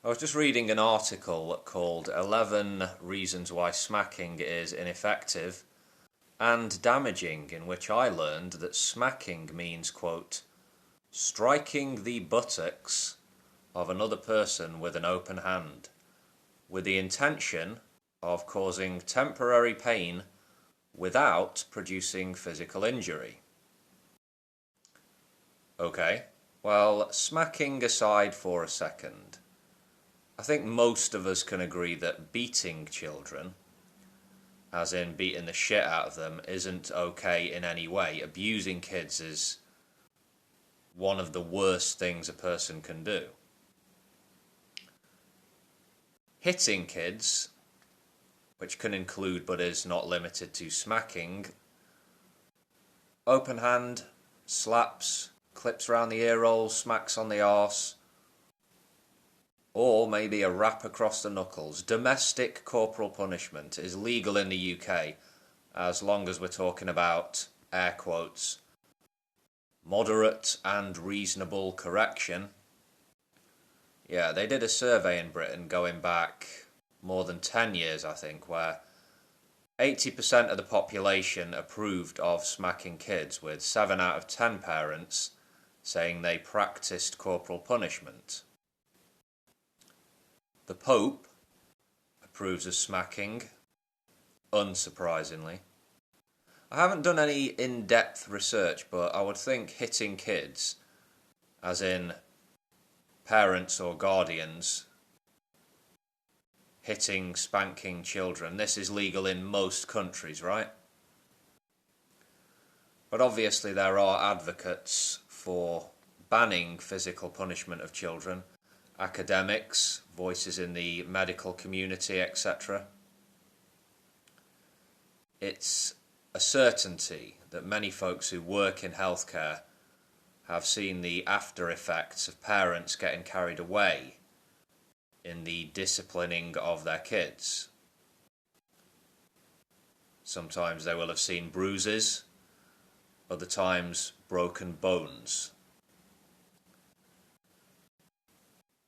I was just reading an article called 11 Reasons Why Smacking is Ineffective and Damaging, in which I learned that smacking means, quote, striking the buttocks of another person with an open hand, with the intention of causing temporary pain without producing physical injury. Okay, well, smacking aside for a second, I think most of us can agree that beating children, as in beating the shit out of them, isn't okay in any way. Abusing kids is one of the worst things a person can do. Hitting kids, which can include but is not limited to smacking, open hand, slaps, clips around the ear rolls, smacks on the arse, or maybe a rap across the knuckles. Domestic corporal punishment is legal in the UK as long as we're talking about, air quotes, moderate and reasonable correction. Yeah, they did a survey in Britain going back more than 10 years, I think, where 80% of the population approved of smacking kids, with 7 out of 10 parents saying they practiced corporal punishment. The Pope approves of smacking, unsurprisingly. I haven't done any in-depth research, but I would think hitting kids, as in parents or guardians, hitting, spanking children, this is legal in most countries, right? But obviously there are advocates for banning physical punishment of children, academics, voices in the medical community, etc. It's a certainty that many folks who work in healthcare have seen the after effects of parents getting carried away in the disciplining of their kids. Sometimes they will have seen bruises, other times broken bones.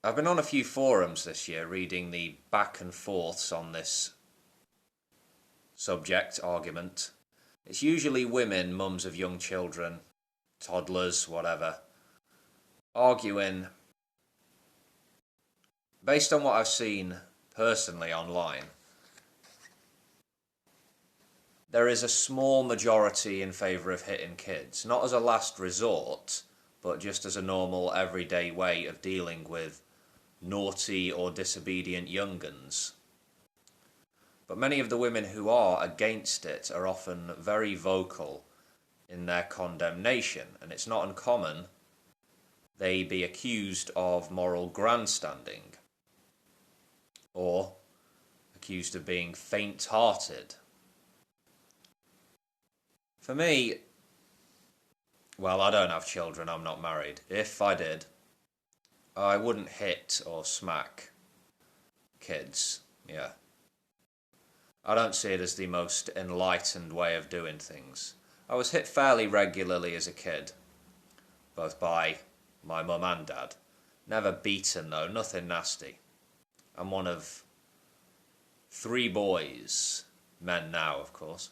I've been on a few forums this year reading the back and forths on this subject, argument. It's usually women, mums of young children, toddlers, whatever, arguing based on what I've seen personally online. There is a small majority in favour of hitting kids, not as a last resort, but just as a normal everyday way of dealing with naughty or disobedient young'uns. But many of the women who are against it are often very vocal in their condemnation, and it's not uncommon they be accused of moral grandstanding, or accused of being faint-hearted. For me, well, I don't have children, I'm not married. If I did, I wouldn't hit or smack kids, yeah. I don't see it as the most enlightened way of doing things. I was hit fairly regularly as a kid, both by my mum and dad. Never beaten though, nothing nasty. I'm one of 3 boys, men now of course.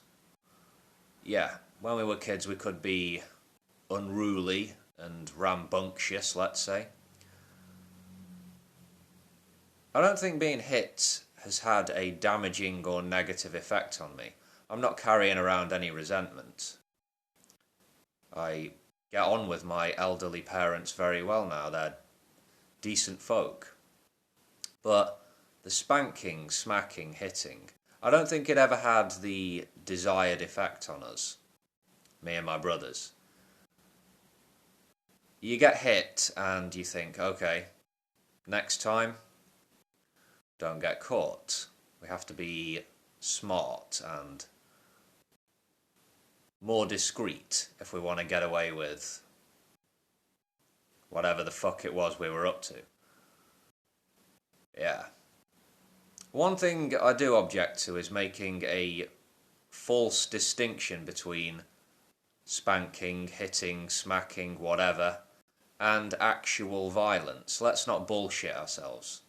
Yeah, when we were kids we could be unruly and rambunctious, let's say. I don't think being hit has had a damaging or negative effect on me. I'm not carrying around any resentment. I get on with my elderly parents very well now. They're decent folk. But the spanking, smacking, hitting, I don't think it ever had the desired effect on us, me and my brothers. You get hit and you think, okay, next time, don't get caught. We have to be smart and more discreet if we want to get away with whatever the fuck it was we were up to. Yeah. One thing I do object to is making a false distinction between spanking, hitting, smacking, whatever, and actual violence. Let's not bullshit ourselves.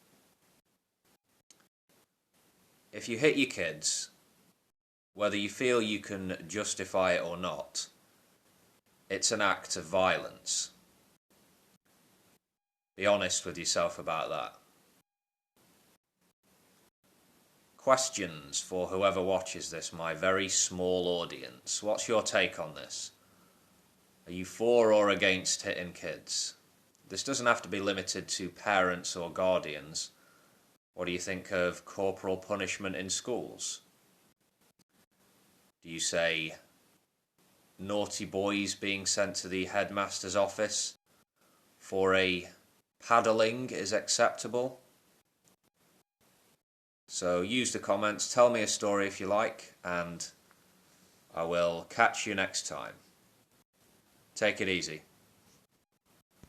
if you hit your kids, whether you feel you can justify it or not, it's an act of violence. Be honest with yourself about that. Questions for whoever watches this, my very small audience. What's your take on this? Are you for or against hitting kids? This doesn't have to be limited to parents or guardians. What do you think of corporal punishment in schools? Do you say naughty boys being sent to the headmaster's office for a paddling is acceptable? So use the comments, tell me a story if you like, and I will catch you next time. Take it easy.